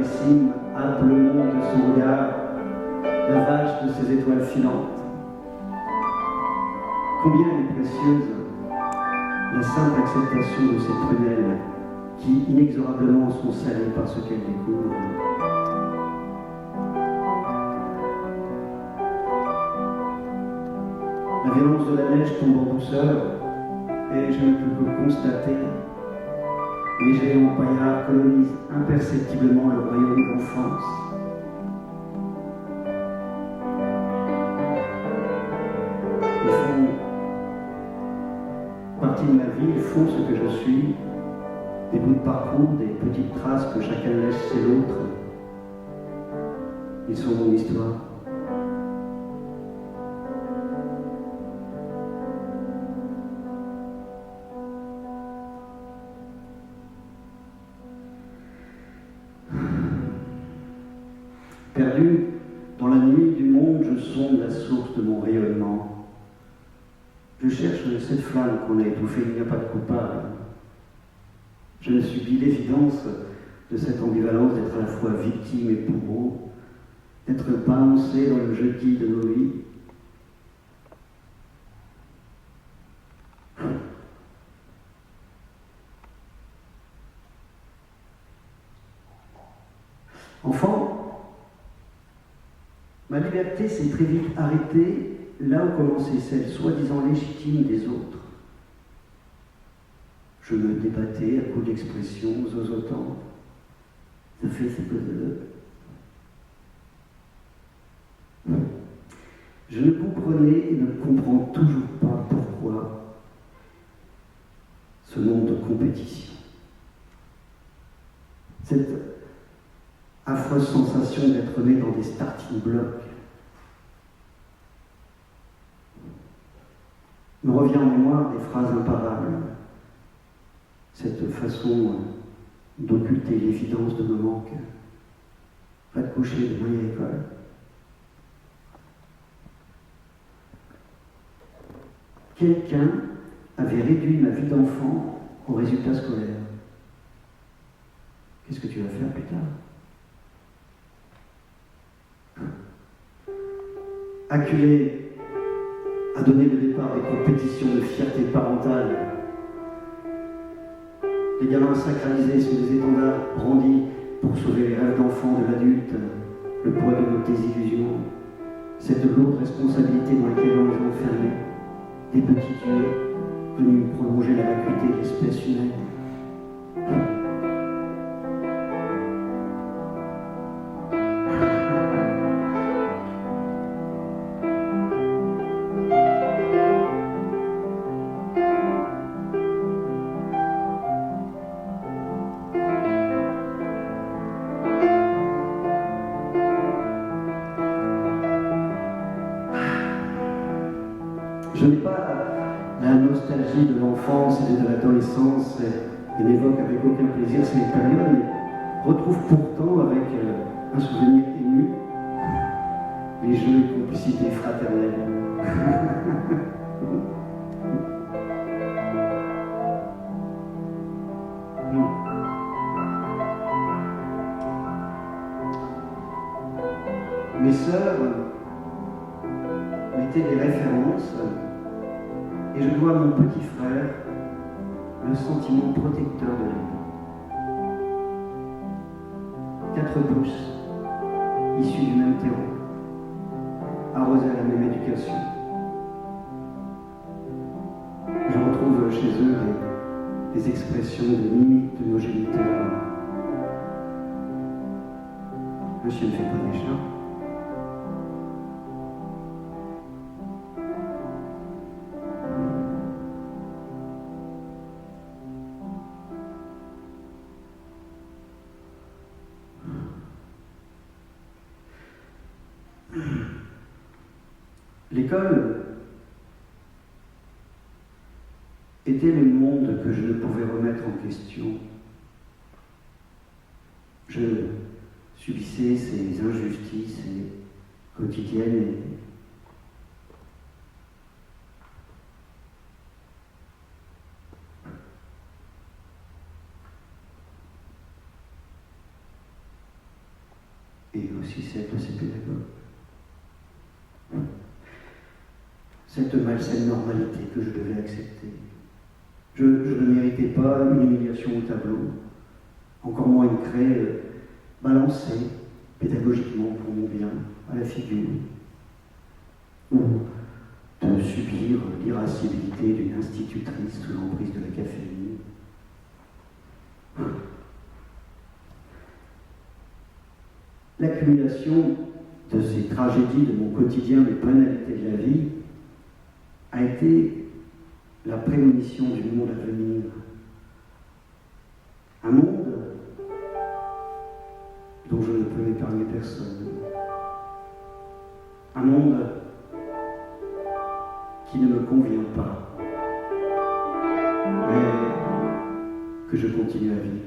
les cimes, happe le monde de son regard, lavage de ses étoiles filantes. Combien elle est précieuse, la simple acceptation de ces prunelles qui inexorablement sont salées par ce qu'elles découvrent. La violence de la neige tombe en douceur et je ne peux que constater les géants paillards colonisent imperceptiblement le royaume d'enfance. Ils font partie de ma vie, ils font ce que je suis, des bouts de parcours, des petites traces que chacun laisse chez l'autre. Ils sont mon histoire. Perdu dans la nuit du monde, je sonde la source de mon rayonnement. Je cherche cette flamme qu'on a étouffée, il n'y a pas de coupable. Je ne subis l'évidence de cette ambivalence d'être à la fois victime et bourreau, d'être balancé dans le jeudi de nos vies. Enfant, ma liberté s'est très vite arrêtée là où commençait celle soi-disant légitime des autres. Je me débattais à coups d'expressions zozotantes. Ça fait ce que je ne comprenais et ne comprends toujours pas pourquoi ce monde de compétition. Cette affreuse sensation d'être né dans des starting blocks me revient en mémoire des phrases imparables, cette façon d'occulter l'évidence de nos manques. Va te coucher, demain il y a l'école. Quelqu'un avait réduit ma vie d'enfant aux résultats scolaires. Qu'est-ce que tu vas faire plus tard ? Acculé à donner le départ des compétitions de fierté parentale, les gamins sacralisés sous des étendards brandis pour sauver les rêves d'enfants de l'adulte, le poids de nos désillusions, cette lourde responsabilité dans laquelle on est enfermé, des petits yeux venus prolonger la vacuité de l'espèce humaine. Je n'ai pas la nostalgie de l'enfance et de l'adolescence et n'évoque avec aucun plaisir ces périodes, mais retrouve pourtant avec un souvenir ému les jeux et complicités fraternelles. Mes sœurs étaient des références et je dois à mon petit frère le sentiment protecteur de la vie. 4 pouces, issus du même terreau, arrosés à la même éducation. Je retrouve chez eux des expressions de limite de nos géniteurs. Monsieur ne fait pas des chats. L'école était le monde que je ne pouvais remettre en question. Je subissais ces injustices quotidiennes et aussi celle de ses pédagogues. Cette malsaine normalité que je devais accepter. Je ne méritais pas une humiliation au tableau, encore moins une craie balancée pédagogiquement pour mon bien à la figure, ou de subir l'irascibilité d'une institutrice sous l'emprise de la caféine. L'accumulation de ces tragédies de mon quotidien, des banalités de la vie, a été la prémonition du monde à venir. Un monde dont je ne peux épargner personne. Un monde qui ne me convient pas, mais que je continue à vivre.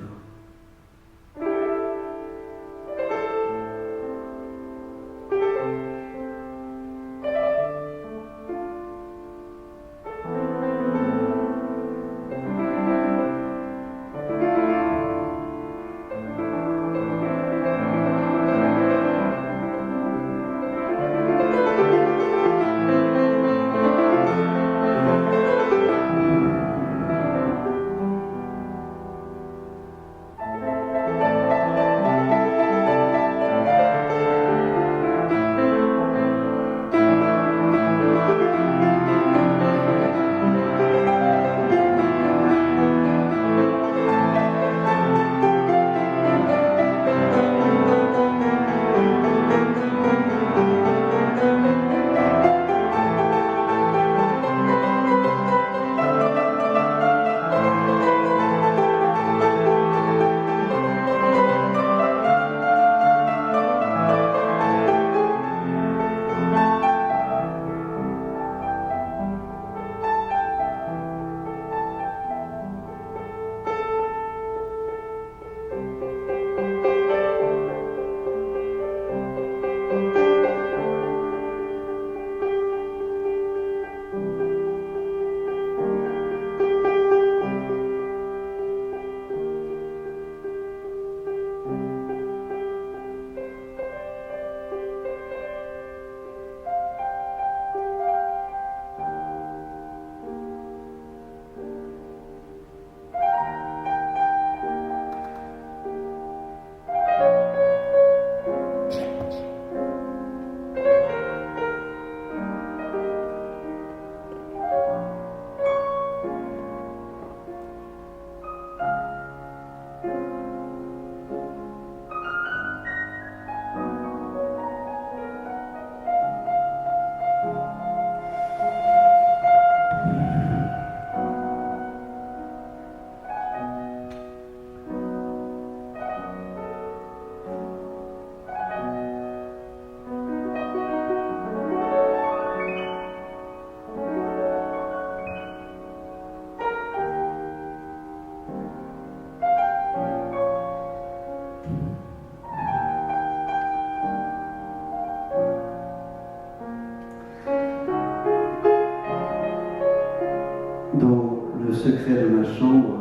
Dans le secret de ma chambre,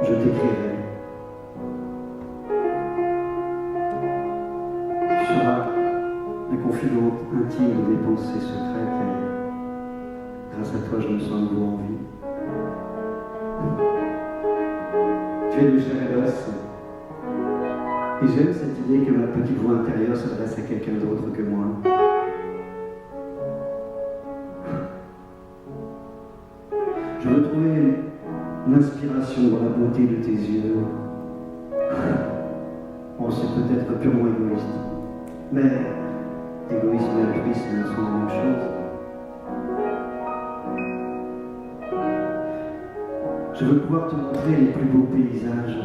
je t'écrirai. Tu seras la confidente intime de mes pensées secrètes et grâce à toi, je me sens à nouveau en vie. Tu es de chair et d'os et j'aime cette idée que ma petite voix intérieure s'adresse à quelqu'un d'autre que moi. Je veux trouver l'inspiration dans la beauté de tes yeux. Bon, c'est peut-être purement égoïste, mais égoïsme et altruisme sont la même chose. Je veux pouvoir te montrer les plus beaux paysages,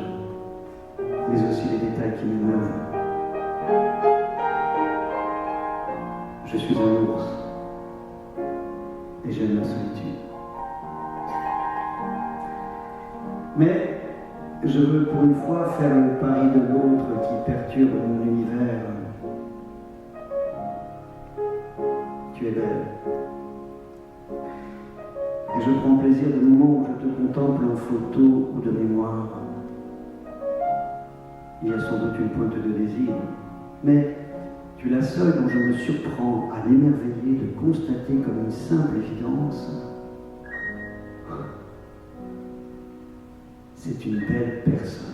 mais aussi les détails qui m'émeuvent. Je suis un ours et j'aime la solitude. Mais je veux pour une fois faire le pari de l'autre qui perturbe mon univers. Tu es belle. Et je prends plaisir des moments où je te contemple en photo ou de mémoire. Il y a sans doute une pointe de désir, mais tu es la seule dont je me surprends à m'émerveiller de constater comme une simple évidence. C'est une belle personne.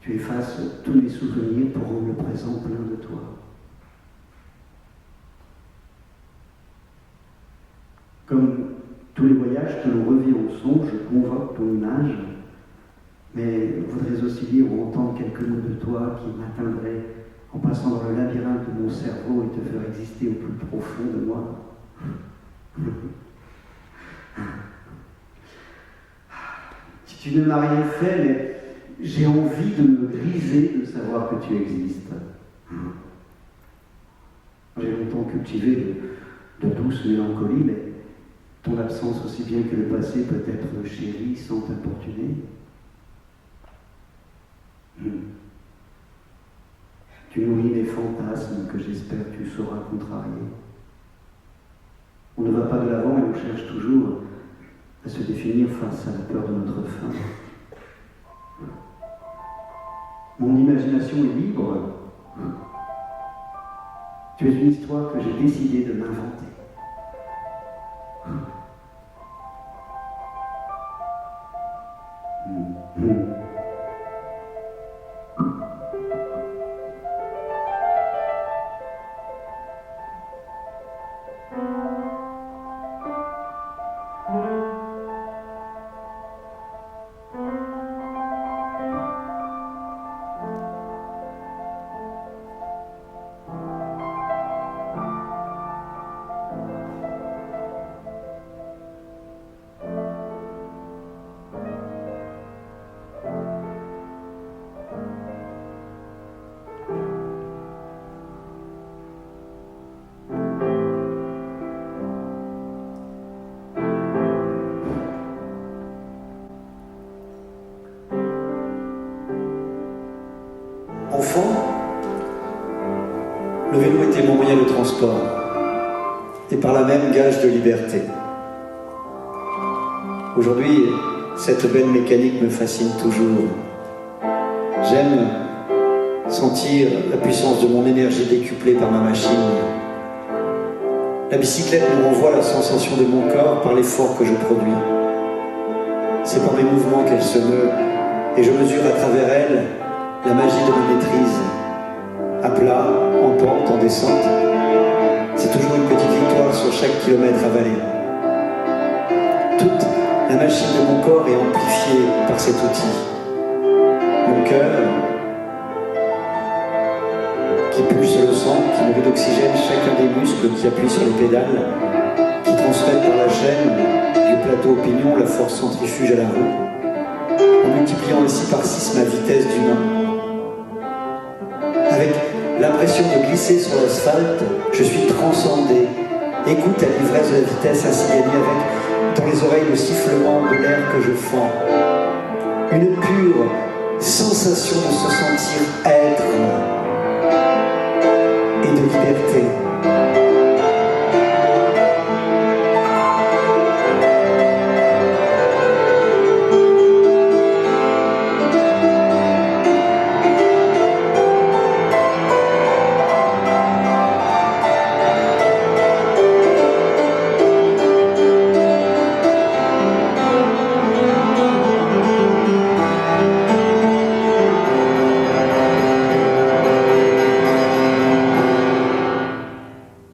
Tu effaces tous mes souvenirs pour rendre le présent plein de toi. Comme tous les voyages que l'on revit en songe, je convoque ton image, mais voudrais aussi lire ou entendre quelques mots de toi qui m'atteindraient en passant dans le labyrinthe de mon cerveau et te faire exister au plus profond de moi. Tu ne m'as rien fait, mais j'ai envie de me griser de savoir que tu existes. J'ai longtemps cultivé de douces mélancolies, mais ton absence aussi bien que le passé peut être chéri sans t'importuner. Tu nourris mes fantasmes que j'espère tu sauras contrarier. On ne va pas de l'avant et on cherche toujours à se définir face à la peur de notre fin. Mon imagination est libre. Tu es une histoire que j'ai décidé de m'inventer. Enfant, le vélo était mon moyen de transport et par là même gage de liberté. Aujourd'hui, cette belle mécanique me fascine toujours. J'aime sentir la puissance de mon énergie décuplée par ma machine. La bicyclette me renvoie la sensation de mon corps par l'effort que je produis. C'est par mes mouvements qu'elle se meut et je mesure à travers elle la magie de ma maîtrise. À plat, en pente, en descente, c'est toujours une petite victoire sur chaque kilomètre avalé. Toute la machine de mon corps est amplifiée par cet outil. Mon cœur, qui pulse le sang, qui nourrit d'oxygène chacun des muscles qui appuient sur les pédales, qui transmettent par la chaîne du plateau au pignon la force centrifuge à la roue, en multipliant ainsi par 6 ma vitesse d'une main. Avec l'impression de glisser sur l'asphalte, je suis transcendé. Écoute la l'ivresse de la vitesse ainsi gagnée avec dans les oreilles le sifflement de l'air que je fends. Une pure sensation de se sentir être et de liberté.